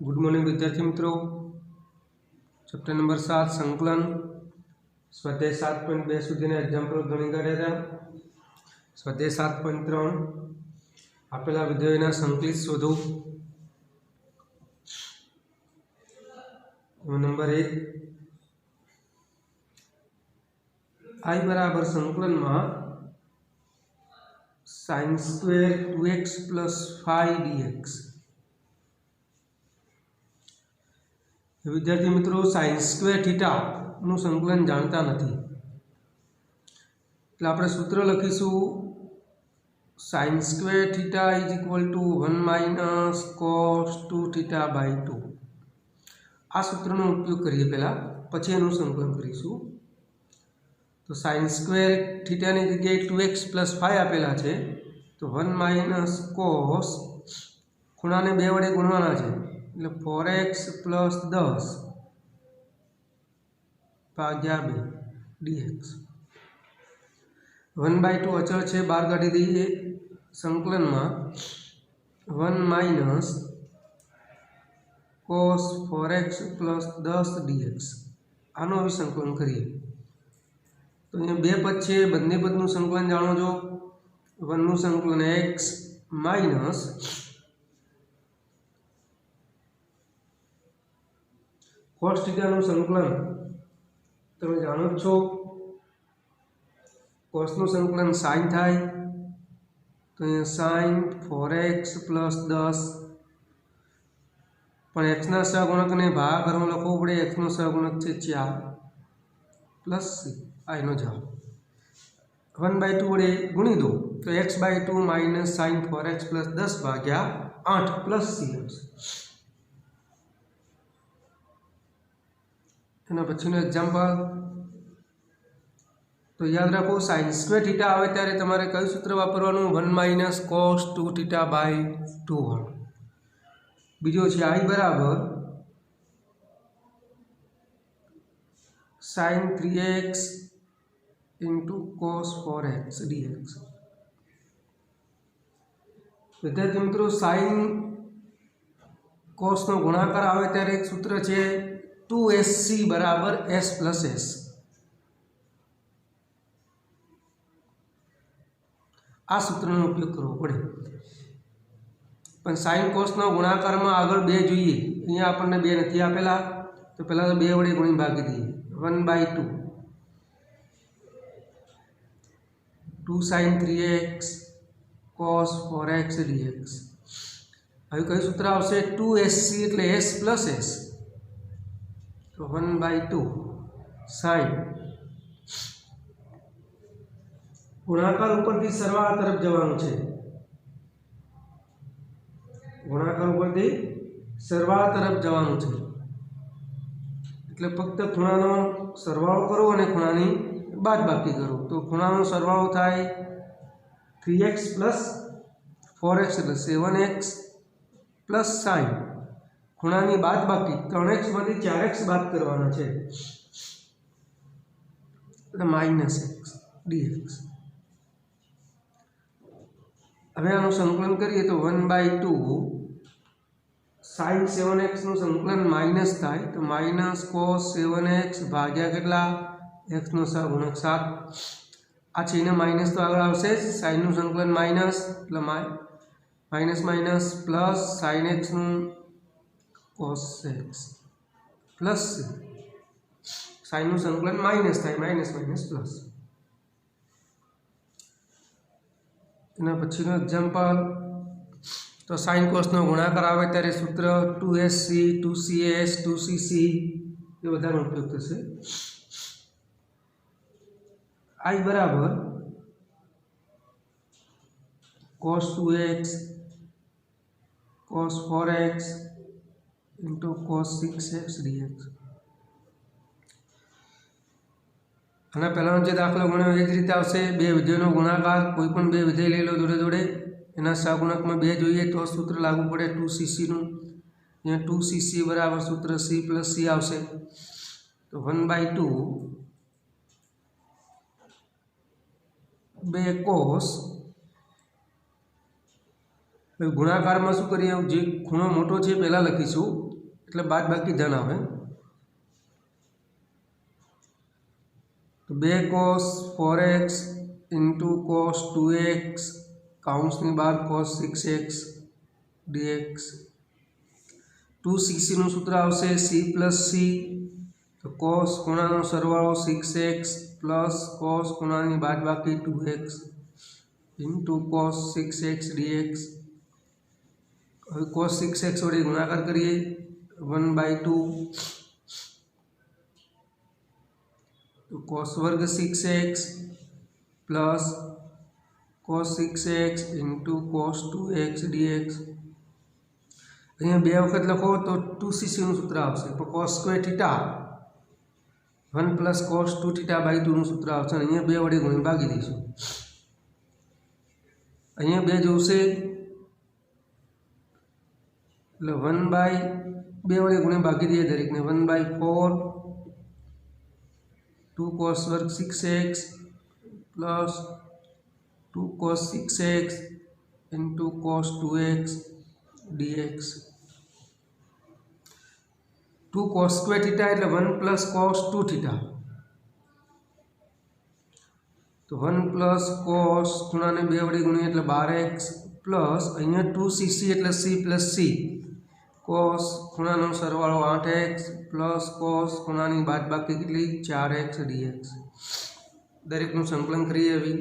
Good morning विद्यार्थी मित्रों। Chapter number 7 संकलन स्वाध्याय 7.2 सुधीना एग्जाम्पल गणी काढ्या था। स्वाध्याय 7.3 आपेला विधेयोना संकलित शोधो। नंबर 1 I बराबर संकलन में sin स्क्वेर 2x + 5 dx। विद्यार्थी मित्रों sin स्क्वेर थीटा नु संकलन जानता नहीं, એટલે આપણે સૂત્ર લખીશું sin સ્ક્વેર થીટા = 1 - cos 2 થीटा / 2। આ સૂત્રનો ઉપયોગ કરીએ પહેલા, પછી એનું સંકલન કરીશું। તો sin સ્ક્વેર થીટા ની જગ્યાએ 2x + 5 આપેલા છે, તો 1 - cos ખૂણાને 2 વડે ગુણવાના છે, એટલે 4x + 10 / 2 dx। 1/2 अचल है, बाहर काढ़ी दीजिए। संकलन में 1 - cos 4x + 10 dx आनो अभी संकलन करिए। तो अँ बे पद है, बंने पदनु संकलन जाणो छो। 1 नु संकलन x माइनस cos थीटा नु संकलन तमे जाणो छो। cos नु संकलन sin थाय, तो अँ sin 4x + 10 पण x ना सहगुणक ने भागाकाરમાં લખવો પડે। x નો સહગુણક છે 4 + c આ એનો જવાબ। 1/2 વડે ગુણી દો તો x/2 - sin 4x + 10 ભાગ્યા 8 + c આવશે। એના પછીનું એક્ઝામ્પલ तो याद रखो sin स्क्वेर थीटा आवे त्यारे तमारे कયું सूत्र वापरवानुं 1 - cos 2 थीटा / 2 वाळुं। बीजो छे I बराबर sin 3x * cos 4x dx। विद्यार्थी मित्रों sin cos नो गुणाकार आवे त्यारे एक सूत्र छे 2sc बराबर s + s। आ सूत्रનો उपयोग करवो पड़े, पण sin cos नो गुणाकार में आगळ 2 જોઈએ। अहींया आपणने 2 નથી આપેલા, तो पहला तो 2 वडे गुणी भागी दीए। 1/2 2 sin 3x cos 4x dx। હવે કયું સૂત્ર આવશે? 2sc એટલે s + s, तो 1/2 sin गुणाकार उपरथी सरवाळा तरफ जवानुं छे। गुणाकार उपरथी सरवाळा तरफ जवानुं छे, એટલે ફક્ત ખૂણાનો સરવાળો કરો અને ખૂણાની બાદબાકી કરો। તો ખૂણાનો સરવાળો થાય 3x + 4x એટલે 7x + sin ખૂણાની બાદબાકી 3x માંથી 4x બાદ કરવાના છે, એટલે -x dx। હવે આનું સંકલન કરીએ તો 1/2 sin 7x નું સંકલન માઇનસ થાય, તો -cos 7x ભાગ્યા કેટલા? x નો સહગુણક 7। આ છે એને માઇનસ તો આગળ આવશે જ। sin નું સંકલન માઇનસ એટલે માઇનસ પ્લસ sin x નું cos x પ્લસ sin નું સંકલન માઇનસ થાય, માઇનસ પ્લસ। एना पछीनो एक्जाम्पल तो sin cos नो गुणाकार आवे त्यारे सूत्र 2sc 2cs 2cc ये बधानो उपयोग थशे। I बराबर cos 2x cos 4x * cos 6x dx। आना पहलानो जे दाखलो गण्यो ए ज रीते आवशे। बे विधेयोनो गुणाकार, कोईपण बे विधेय लई लो जोड़े जोड़े, एना सहगुणक में 2 जोईए तो सूत्र लागू पड़े 2cc नुं। अहींया 2cc बराबर सूत्र c + c आवशे, तो 1/2 2 cos। गुणाकार में शुं करीए? जे खूणो मोटो छे पहेला लखीशुं એટલે બાદબાકી ધન આવે। तो 2 cos 4x into cos 2x काउंसनी बार cos 6x dx। 2cc નું સૂત્ર આવશે c પ્લસ c, તો cos ખૂણાનો સરવાળો 6x પ્લસ cos ખૂણાની બાદબાકી 2x into cos 6x dx। હવે cos 6x વડે ગુણાકાર કરીએ 1/2, तो cos वर्ग 6x plus cos 6x into cos 2x dx। अँ बे वखत लखो तो 2cc सूत्र आवशे, तो cos square theta 1 plus cos 2 theta by 2 सूत्र आवशे। अँ बे वडे गुणी भागी दईशुं। अँ बे जोशे એટલે 1/2 वडे गुणी भागी दीए दरेक ने। 1/4 2 cos वर्ग 6x plus 2 cos 6x into cos 2x dx। 2 cos square theta एटले 1 प्लस cos 2 थीटा, तो 1 प्लस cos खूणा ने 2 वडे गुणीए एटले 12x प्लस अहींया 2cc एटले c प्लस c, cos ખૂણાનો સરવાળો 8x પ્લસ cos ખૂણાની બાદબાકી કેટલી 4x dx। દરેકનું સંકલન કરીએ હવે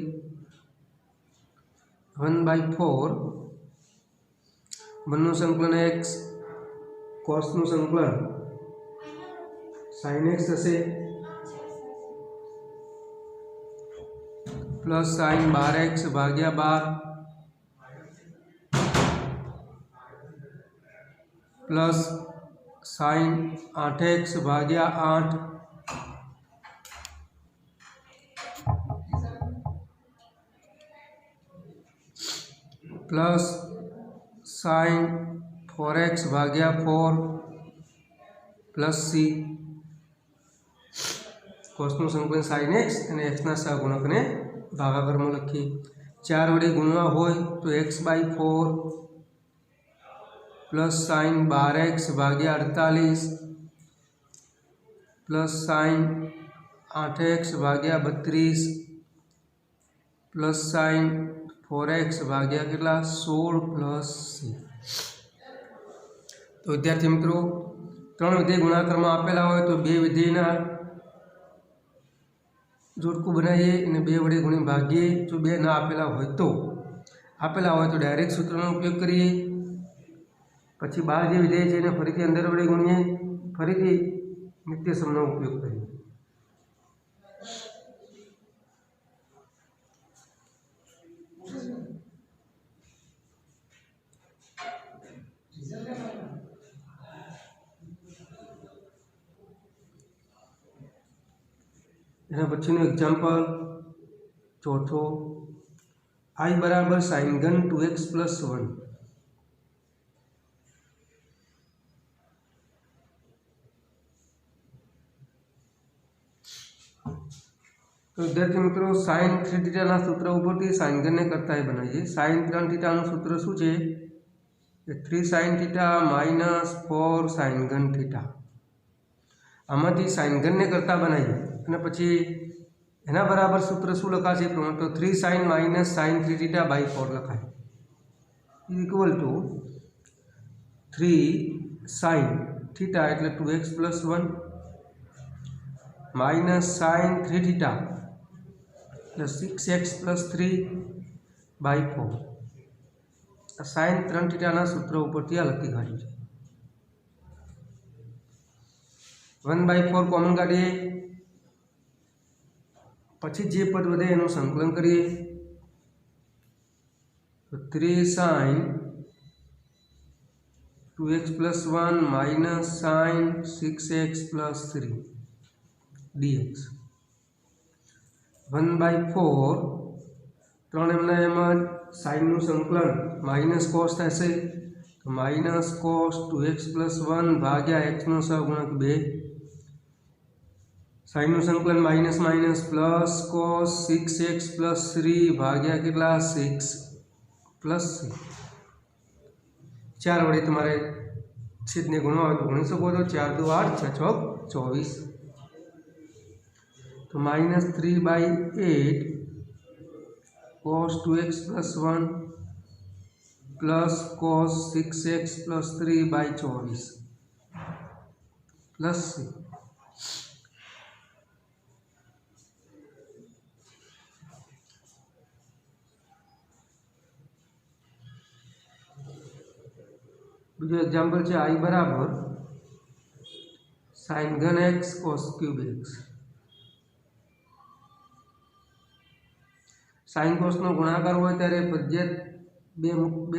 1/4 બંનેનું સંકલન x, cosનું સંકલન sin x થશે प्लस sin 12x भाग्या 12 प्लस sin 8x भाग्या 8 प्लस sin 4x भाग्या 4 प्लस c। कोसનું સંકલન sin x અને x ના સહગુણકને ભાગાકારમાં લખીએ। 4 વડે ગુણવા હોય તો x/4 प्लस sin 12x भाग्या 48 प्लस sin 8x भाग्या 32 प्लस sin 4x भाग्या કેટલા 16 प्लस c। तो विद्यार्थी मित्रों 3 विधेय गुणाकाરમાં આપેલા હોય તો 2 વિધેયના जोड़कू बनाइए અને 2 વડે ગુણી ભાગીએ। જો 2 ના આપેલા હોય તો डायरेक्ट सूत्रનો ઉપયોગ કરીએ। પછી 12 જે વિધેય છે એને ફરીથી અંદર વડે ગુણીએ, ફરીથી નિત્ય સમનો ઉપયોગ કરીએ। એના પછીનું એક્ઝામ્પલ ચોથો, I बराबर sin घन 2x प्लस 1। तो विद्यार्थी मित्रों sin 3 थीटा ना सूत्र उपरथी sin घन ने करता ही बनाइए। sin 3 थीटा નું सूत्र શું છે? 3 sin थीटा माइनस 4 sin घन थीटा। આમાંથી sin ઘન ને કરતા બનાવીએ અને પછી એના બરાબર સૂત્ર શું લખાશે? તો 3 sin minus sin 3 theta by 4 લખાય ઇક્વલ ટુ 3 sin थीटा એટલે 2x plus 1 minus sin 3 theta એટલે 6x plus 3 bye 4। sin 3 theta ना सूत्र उपरथी आ लखी काढ्યું છે। 1/4 कॉमन काढीए, પછી જે પદ વધે એનું સંકલન કરીએ। તો 3 sin 2x plus 1 minus sin 6x plus 3 dx 1/4 3 એમના એમ જ સાઇનનું સંકલન માઇનસ કોસ થશે તો માઇનસ કોસ 2x plus 1 ભાગ્યા x નો સહગુણક 2 साइन संकलन minus minus plus cos 6x plus 3 भाग्या कितना 6 प्लस 4 वडे तमारे छेद ने गुणो आवे तो गुणी सको तो 4 2 8 6 6 24 तो -3/8 cos 2x + 1 plus cos 6x + 3/24 plus c बीजो एग्जाम्पल है i बराबर sin घन x cos cube x sine cos नो गुणाकार हो त्यारे फरजियात बे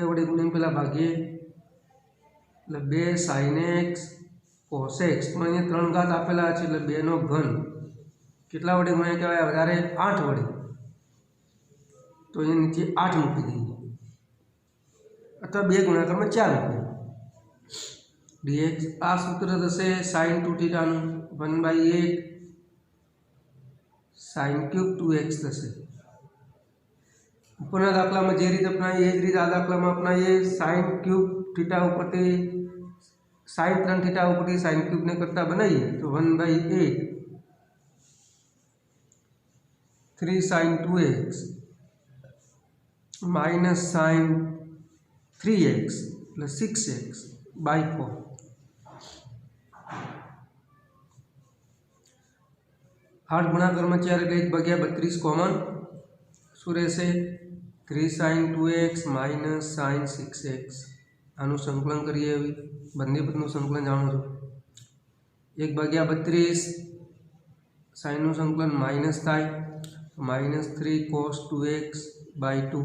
वडे गुणी पेला भागीए એટલે 2 sin x cos x પણ અહીંયા 3 ઘાત આપેલા છે એટલે 2 નો ઘન કેટલા વડે ગુણ્યા કહેવાય વધારે 8 વડે તો અહીંયા નીચે 8 મૂકી દઈએ અથવા 2 ગુણાકારમાં 4 મૂકીએ dx આ સૂત્ર થશે sin 2θ નું 1/8 sin क्यूब 2x થશે ऊपर दाखला में जे रीते अपनाई ए रीते आ दाखला में अपनाइए sin क्यूब थीटा उपरथी sin 3 थीटा उपरथी sin क्यूब ने करता बनाइए तो 1/8 3 sin 2x minus sin 3x plus 6x by 4 8 गुणाकार में 4 એટલે 1/32 कॉमन सूर्य से 3 sin 2x minus sin 6x आनु संकलन करिए अभी बंने पदनु संकलन जानो छो 1/32 sin नु संकलन माइनस थाय -3 cos 2x / 2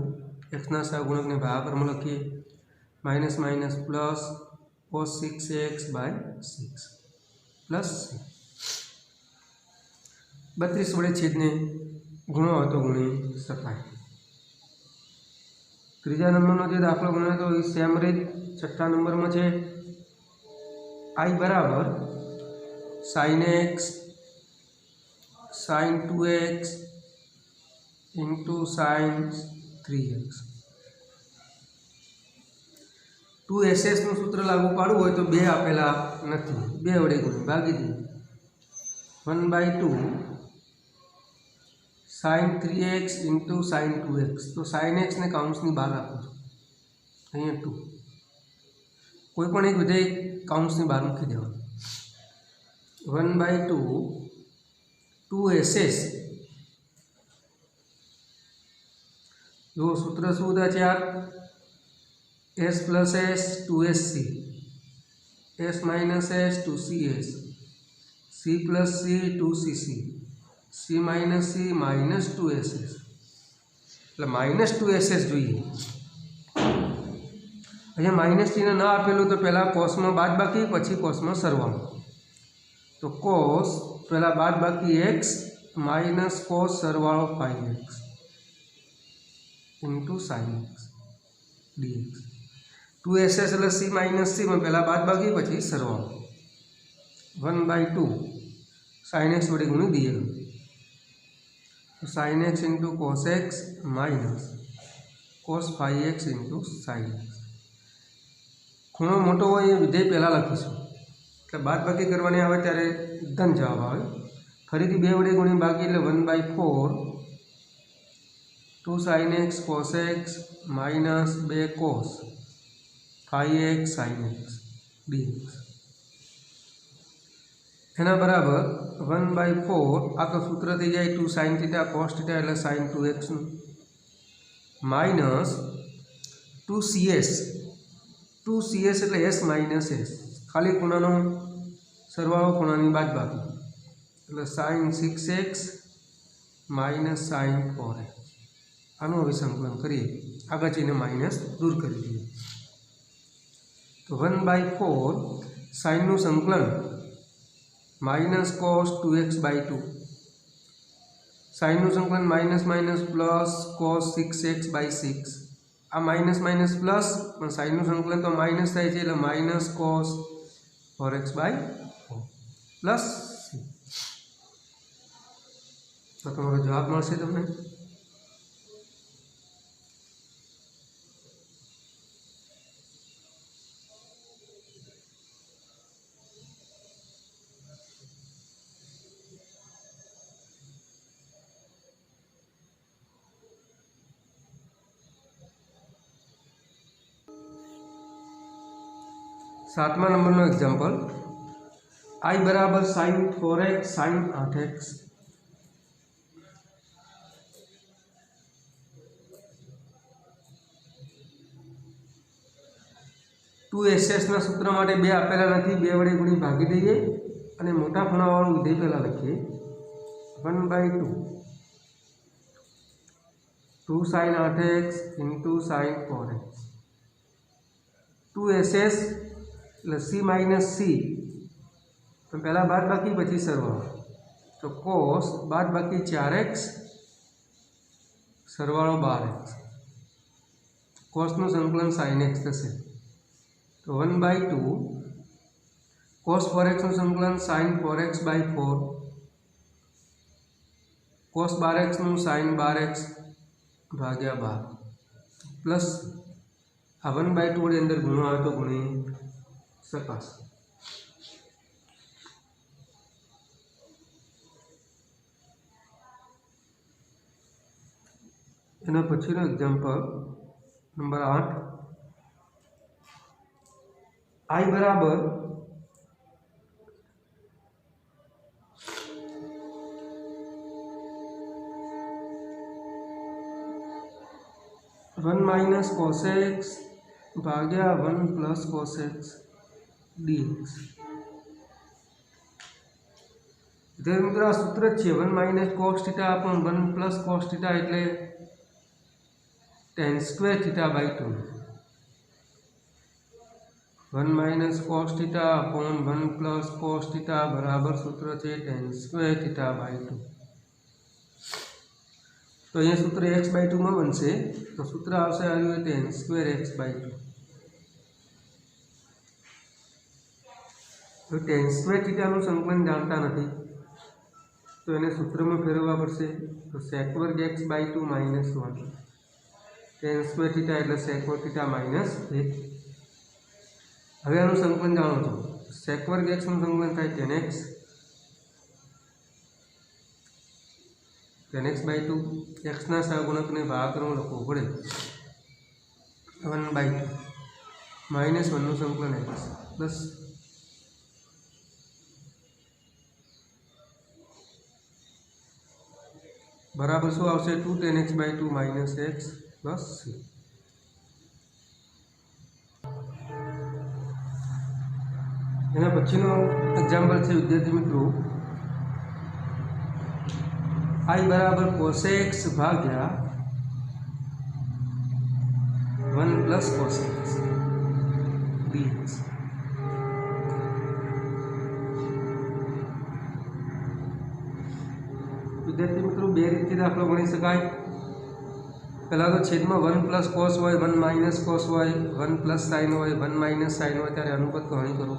x ना सहगुणक ने भागाकार में लखीए minus minus plus cos 6x / 6 plus 32 वडे छेद ने गुणो हो तो गुणी शकाय तीजा नंबर जो दाखलो गणो तो सेम रीत छठा नंबर में है i बराबर sin x sin 2x into sin 3x 2ss નું सूत्र लागू पाड़ू हो तो 2 आपेला नहीं 2 वडे गुणी भागी दी 1/2 sin 3x into sin 2x तो sin x ने काउंसनी बहार राखो अँ 2 कोईपण एक विधेय काउंसनी बहार मूकी देवा 1/2 2ss जो सूत्र शू था 4 s plus s 2sc s minus s 2cs c plus c 2cc c minus c minus 2ss એટલે माइनस 2ss જોઈએ અહીંયા माइनस चिन्ह न आपेलू तो पहला कोस में बाद बाकी पछी कोस में सरवाळो तो कोस पहला बाद बाकी x माइनस कोस सरवाळो 5x into sin x dx 2ss એટલે c माइनस c में पहला बाद बाकी पछी सरवाळो 1/2 sin x वडे गुणी दिए तो sin x into cos x minus cos 5x into sin x खूणो मोटो हो विधेय पहला लखीशुं એટલે बाद बाकी करवानी आवे त्यारे एकदम जवाब आवे फरीथी 2 वडे गुणी भागी એટલે 1/4 2 sin x cos x minus 2 cos 5x sin x dx एना बराबर 1/4 आ तो सूत्र थी जाए 2 sin थीटा cos थीटा एटले sin 2x minus 2cs 2cs एटले s माइनस s खाली खूणानो सरवाळो खूणानी बादबाकी एटले sin 6x minus sin 4x आनु हवे संकलन करिए आगे जईने माइनस दूर करी दीए तो 1/4 sin नु संकलन माइनस cos 2x/2 sin नु संकलन minus minus plus cos 6x/6 आ माइनस माइनस प्लस sin नु संकलन तो माइनस थाय छे એટલે माइनस cos 4x/4 प्लस तो तमारो जवाब मळशे तमने सातमा नंबरનો एग्जाम्पल I बराबर sin 4x sin 8x 2SS ના સૂત્ર માટે 2 આપેલા નથી, 2 વડે ગુણી ભાગી દઈએ અને મોટા ખૂણાવાળું વિધેય પહેલા લખીએ 1/2 2 sin 8x into sin 4x 2SS એટલે c માઇનસ c તો પહેલા બાદ બાકી પછી સરવાળો તો cos બાદ બાકી 4x સરવાળો 12x cos નું સંકલન sin x થશે तो 1/2 cos 4x નું સંકલન sin 4x/4 cos 12x નું sin 12x ભાગ્યા 12 પ્લસ આ 1/2 વડે અંદર ગુણો આવે તો ગુણી શકાશે. એના પછીનો એક્ઝામ્પલ નંબર 8 I बराबर 1 माइनस cos x भाग्या 1 प्लस cos x dx मित्र आ सूत्र है 1 माइनस cos थीटा अपन 1 प्लस cos थीटा एटले tan square theta by 2 1 minus cos theta upon 1 plus cos theta बराबर सूत्र है tan स्क्वेर थीटा बाय 2 तो अँ सूत्र x/2 में बनशे तो सूत्र आवशे tan स्क्वेर x/2 तो tan स्क्वेर थीटा नु संकलन जानता नहीं तो एने सूत्र में फेरववा पड़शे तो sec वर्ग x/2 minus 1 tan square theta एटले sec वर्ग थीटा माइनस 1 હવે આનું સંકલન જાણો છો sec વર્ગ x નું સંકલન થાય tan x/2 x ના સહગુણકને ભાગાકારમાં લખવું પડે 1/2 માઇનસ 1 નું સંકલન x પ્લસ બરાબર શું આવશે 2 tan x/2 minus x plus c. એના પછીનો એક્ઝામ્પલ છે વિદ્યાર્થી મિત્રો I बराबर cos x भाग्या 1 प्लस cos x dx विद्यार्थी मित्रों बे रीते दाखलो गणी शकाय. पहला तो छेद में 1 प्लस cos होय 1 माइनस cos होय 1 प्लस sin होय 1 माइनस sin होय त्यारे अनुपात गणी करो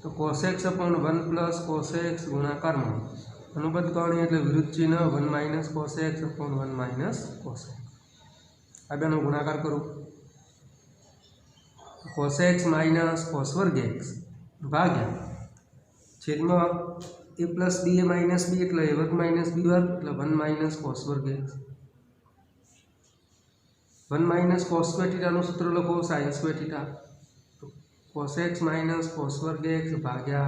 तो cos x upon 1 plus cos x गुणाकार में अनुपात गणी एटले विरुद्ध चिन्ह 1 minus cos x upon 1 minus cos x आ बेनो गुणाकार करो cos x माइनस cos वर्ग x भाग्या छेद में a plus b a minus b एटले a वर्ग माइनस b वर्ग एटले 1 माइनस cos वर्ग x 1 minus cos square theta નું सूत्र लखो sin square theta cos x minus cos वर्ग x भाग्या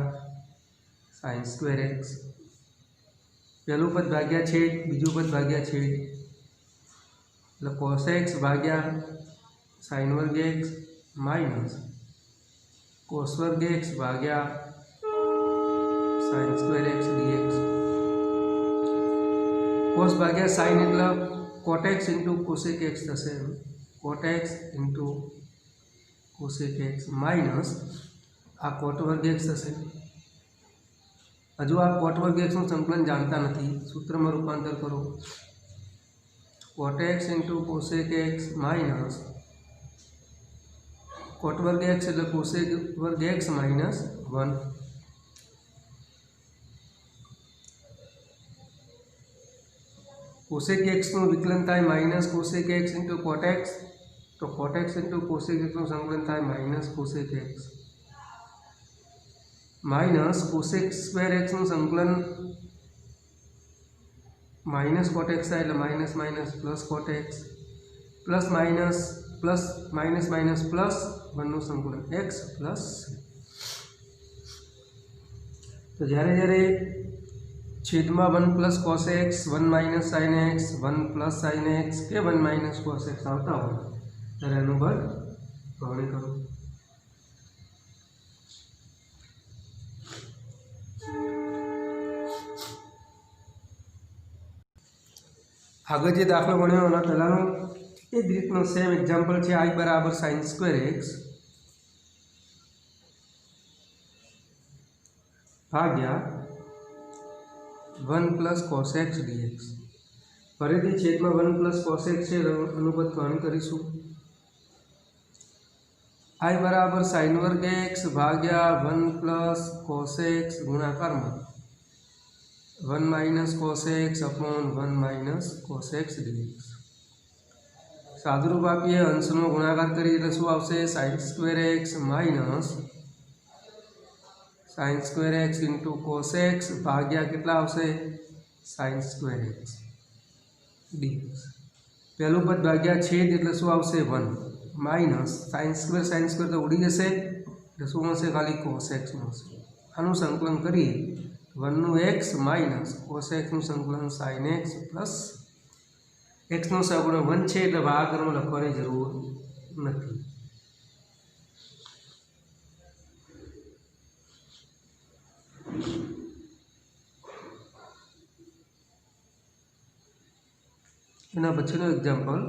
sin स्क्वेर x पहलू पद भाग्या छेद बीजू पद भाग्या छेद એટલે cos x भाग्या sin वर्ग x माइनस cos वर्ग x भाग्या sin square x dx cos भाग्या sin એટલે cot x into cosec x થશે cot x into cosec x minus आ cot वर्ग x થશે. हजू आ cot वर्ग x નું સંકલન जानता नहीं सूत्र में रूपांतर करो cot x into cosec x minus cot वर्ग x એટલે cosec वर्ग x माइनस 1 cosec x નું વિકલન થાય minus cosec x into cot x तो cot x into cosec x નું સંકલન થાય minus cosec x minus cosec square x નું સંકલન माइनस cot x થાય એટલે minus minus plus cot x plus minus plus minus minus plus 1 संकुलन x plus c। तो જ્યારે જ્યારે છેદમાં 1 plus cos x 1 minus sin x 1 plus sin x કે 1 minus cos x આવતા હોય ત્યારે એનું વર્ગ ગણણી કરો। આગળ જે દાખલો ગણ્યો એના પહેલાંનો એ જ રીતનો સેમ એક્ઝામ્પલ છે i બરાબર sin સ્ક્વેર x ભાગ્યા 1 પ્લસ cos x dx। ફરીથી છેદમાં 1 પ્લસ cos x છે અનુપાત ગણણી કરીશું। i બરાબર sin વર્ગ x ભાગ્યા 1 પ્લસ cos x ગુણાકારમાં 1 minus cos x upon 1 minus cos x dx। सादुरूप आपीए अंशनो गुणाकार करिए तो शुं आवशे sin square x minus sin square x into cos x भाग्या केटला आवशे sin स्क्वेर x dx। पहलू पद भाग्या छेद एटले शुं आवशे 1 माइनस sin स्क्वेर तो उड़ी जशे એટલે શું મળશે ખાલી cos x મળશે। આનું સંકલન કરીએ 1 નું x માઇનસ cos x નું સંકલન sin x પ્લસ x નો સહગુણક 1 છે એટલે ભાગાકારમાં લખવાની જરૂર નથી। એના પછીનો એક્ઝામ્પલ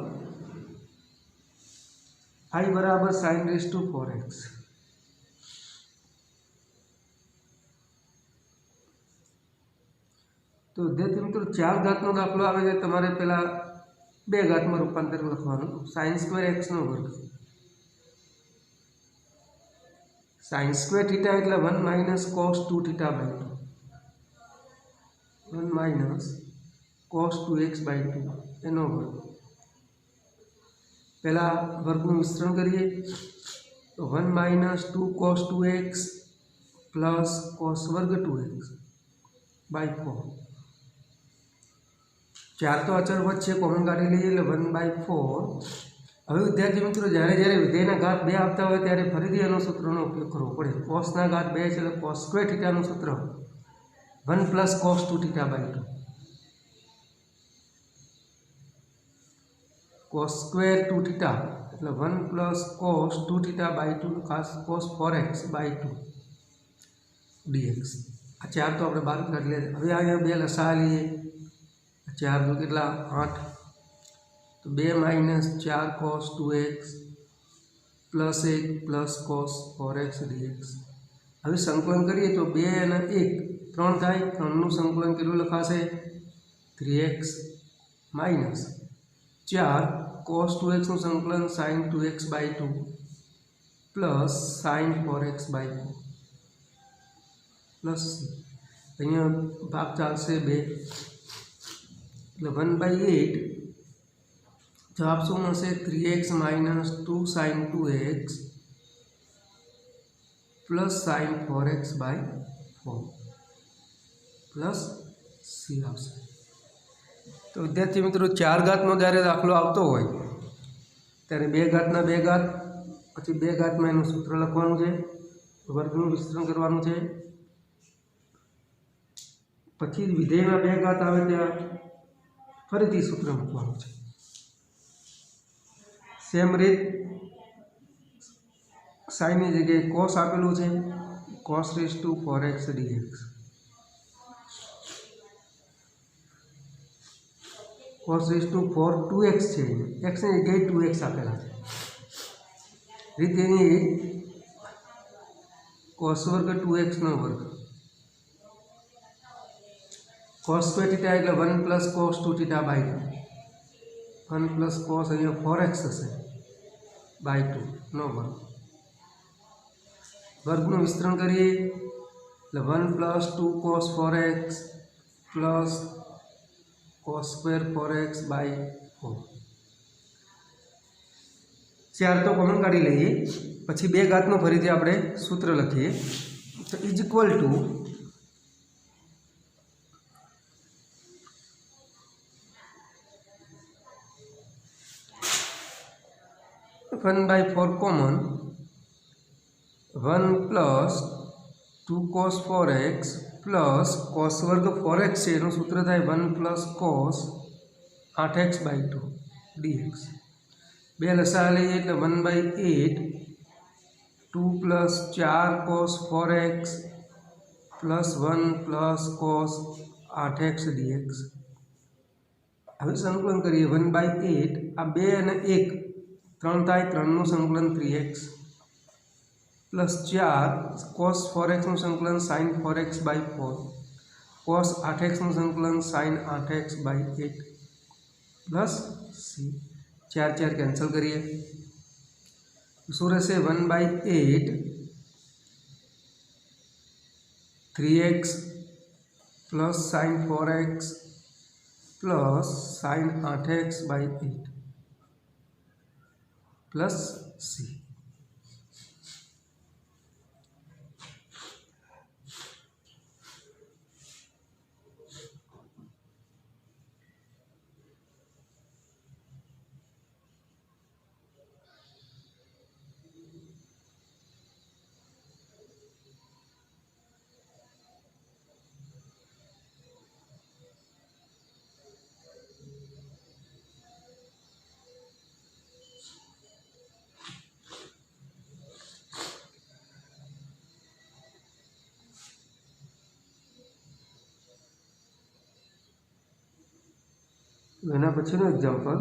i બરાબર sin રેઝ ટુ 4x। तो विद्यार्थी मित्रों 4 घातनो दाखलो आवे छे तमारे पहला 2 घात में रूपांतर लखवानुं sin स्क्वेर x नो वर्ग sin स्क्वेर थीटा एटले 1 minus cos 2 theta by 2 1 minus cos 2x by 2 एनो वर्ग। पहला वर्गનું વિસ્તરણ કરીએ તો 1 minus 2 cos 2x plus cos वर्ग 2x बाय 4। 4 तो अचर वच्चे कॉमन काढी लईए એટલે 1/4। હવે વિદ્યાર્થી મિત્રો જ્યારે જ્યારે વિધેયના ઘાત 2 આવતા હોય ત્યારે ફરીથી એનો સૂત્રનો ઉપયોગ કરવો પડે। cosના ઘાત 2 છે એટલે cos સ્ક્વેર થીટાનું સૂત્ર 1 plus cos 2 theta by 2 cos square 2 theta એટલે 1 plus cos 2 theta by 2 cos 4x by 2 dx। આ 4 તો આપણે બહાર કાઢી લે। હવે અહીંયા 2 લસા લઈએ 4 दो कितना 8 तो 2 minus 4 cos 2x plus 1 plus cos 4x dx। હવે સંકલન કરીએ તો 2 અને 1 3 થાય 3 નું સંકલન કેટલું લખાશે 3x माइनस 4 cos 2x નું સંકલન sin 2x by 2 plus sin 4x by 4 plus અહીંયા ભાગ ચાલશે 2 એટલે 1/8 जवाब शू मैं 3x minus 2 sin 2x plus sin 4x by 4 plus C आवशे। तो विद्यार्थी मित्रों 4 घातनो જ્યારે દાખલો આવતો હોય ત્યારે 2 ઘાતના 2 ઘાત પછી 2 ઘાતમાં એનું સૂત્ર લખવાનું છે વર્ગનું વિસ્તરણ કરવાનું છે પછી વિધેયના 2 ઘાત આવે ત્યાં ફરીથી સૂત્ર મૂકવાનું છે। सेम रीत साइन की जगह cos आपेलू है cos raise to 4x dx। cos raise to 4 2x है x ने जगह 2x आपेला है रीत cos वर्ग 2x नो वर्ग cos स्क्वेर थीटा એટલે 1 plus cos 2 theta by 2 1 plus cos अँ 4x हे बाय 2 नो वर्ग वर्गनु विस्तरण करिए 1 plus 2 cos 4x plus cos square 4x by 4। 4 तो कॉमन काढी लईए पछी 2 घातनु फरीथी आपणे सूत्र लखीए तो is equal to 1/4 common 1 plus 2 cos 4x plus cos वर्ग 4x है एनु सूत्र थाय 1 प्लस cos 8x/2 dx। बे लसा लईए एटले 1/8 2 plus 4 cos 4x plus 1 plus cos 8x dx। હવે સંકલન કરીએ 1/8 આ 2 અને 1 3 થાય 3 નું સંકલન 3x प्लस 4 cos 4x નું સંકલન sin 4x/4 cos 8x નું સંકલન sin 8x/8 plus c 4 4 cancel करिए तो रहશે 1/8 3x plus sin 4x plus sin 8x/8 plus c। એના પછીનું example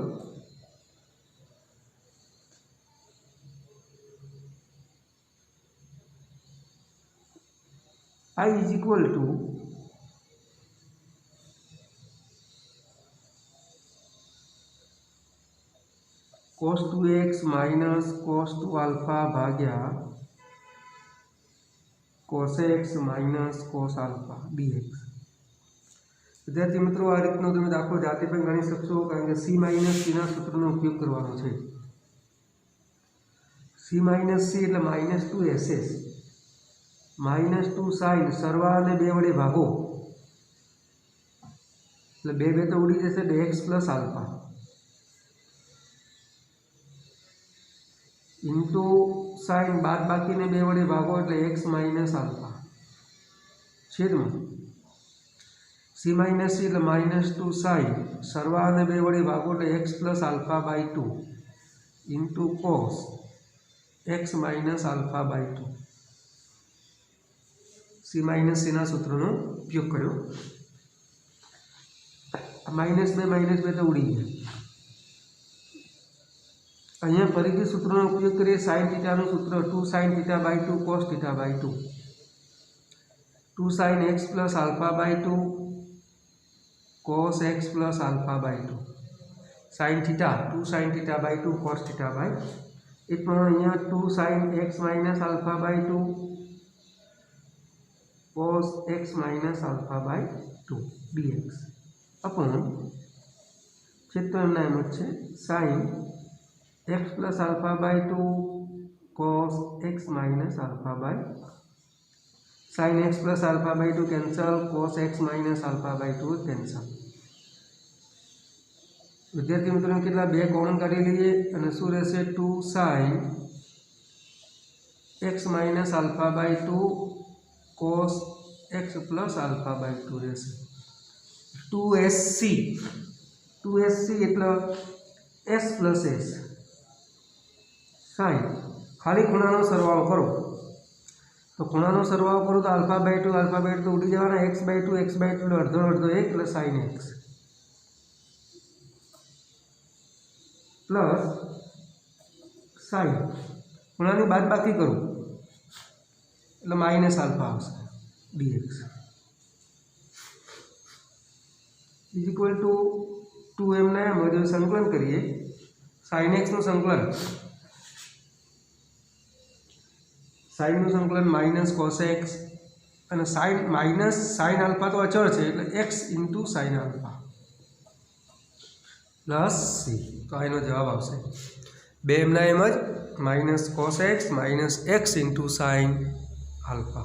I is equal to cos 2x minus cos 2 alpha Bhagya cos x minus cos alpha dx। विद्यार्थी मित्रों आ रीतनो तमे दाखलो जाते पण गणी शकशो कारण के c माइनस c ना सूत्रनो उपयोग करवानो छे। c माइनस c એટલે -2ss -2 sin सरवाळाने 2 वडे भागो એટલે 2 2 तो उड़ी जशे એટલે x plus alpha into sin बाद बाकीने 2 वडे भागो એટલે x माइनस अल्फा छेदमां c माइनस c એટલે -2 sin सरवाळाने 2 वडे भागो એટલે x प्लस अल्फा/2 इंटू cos x माइनस अल्फा/2 c माइनस c ना सूत्रनो उपयोग कर्यो। -2 तो उड़ी गया अहींया फरीथी सूत्रनो उपयोग करीए sin थीटा नुं सूत्र 2 sin θ/2 cos θ/2 2 sin x plus अल्फा/2 cos x plus अल्फा/2 sin थीटा 2 sin θ/2 cos θ/2 एक अहींया 2 sin x minus alpha cos x minus alpha dx अपन क्षेत्र एमना एम ज छे sin x plus अल्फा/2 cos x minus alpha sin x plus alpha cancel cos x minus alpha cancel. विद्यार्थी मित्रों के बे कॉमन काढी लीए अने शुं रहेशे 2 sin x minus alpha cos x plus alpha रहेशे 2sc એટલે s प्लस s sin खाली खूणानो सरवाळो करो तो खूणानो सरवाळो करो तो अल्फा/2 तो उड़ी जवाना x/2 x/2 अर्धो अर्धो 1 plus sin x plus sin खूणानी बादबाकी करो એટલે माइनस अल्फा आवशे dx is equal to 2m ना एम जो संकलन करिए sin x નું संकलन sin નું संकलन माइनस cos x અને sin माइनस sin अल्फा तो अचल है એટલે x into sin alpha plus c तो आनो जवाब आवशे 2m ना एम ज minus cos x minus x into sin alpha.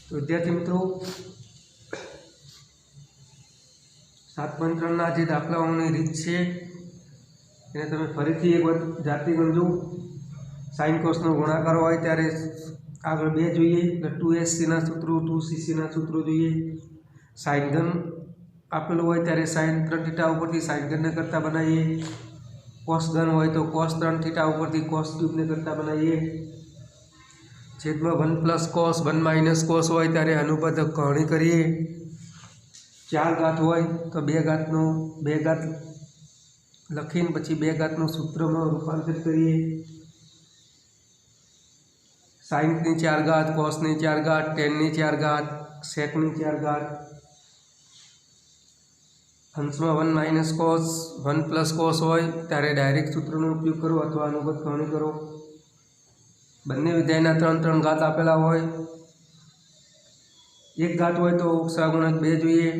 तो विद्यार्थी मित्रों 7.3 ना जे दाखलाओनी रीत छे એને તમે ફરીથી એક વખત જાતે ગણજો। સાઇન કોસનો ગુણાકાર હોય ત્યારે આગળ 2 જોઈએ, એટલે 2SCના સૂત્રો 2CCના સૂત્રો જોઈએ। સાઇન ઘન આપેલું હોય ત્યારે સાઇન 3 થીટા ઉપરથી સાઇન ઘનને કરતા બનાવીએ। કોસ ઘન હોય તો કોસ 3 થીટા ઉપરથી કોસ ક્યુબને કરતા બનાવીએ। છેદમાં 1 + કોસ 1 - કોસ હોય ત્યારે અનુપાતક ગણણી કરીએ। 4 ઘાત હોય તો 2 ઘાત લખીને પછી 2 ઘાતનું સૂત્રમાં રૂપાંતરિત કરીએ। સાઇનની 4 ઘાત, કોસની 4 ઘાત, ટેનની 4 ઘાત, સેકની 4 ઘાત, અંશમાં 1 - કોસ 1 + કોસ હોય ત્યારે ડાયરેક્ટ સૂત્રનો ઉપયોગ કરો અથવા અનુપાત ગણણી કરો। બંને વિધેયના 3 ઘાત આપેલા હોય। 1 ઘાત હોય તો સહગુણક 2 જોઈએ,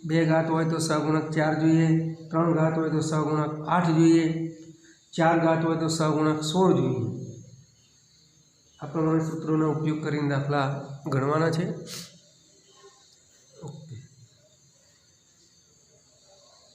2 ઘાત હોય તો સહગુણક 4 જોઈએ, 3 ઘાત હોય તો સહગુણક 8 જોઈએ, 4 ઘાત હોય તો સહગુણક 16 જોઈએ। આ પ્રમાણે સૂત્રોનો ઉપયોગ કરીને દાખલા ગણવાના છે।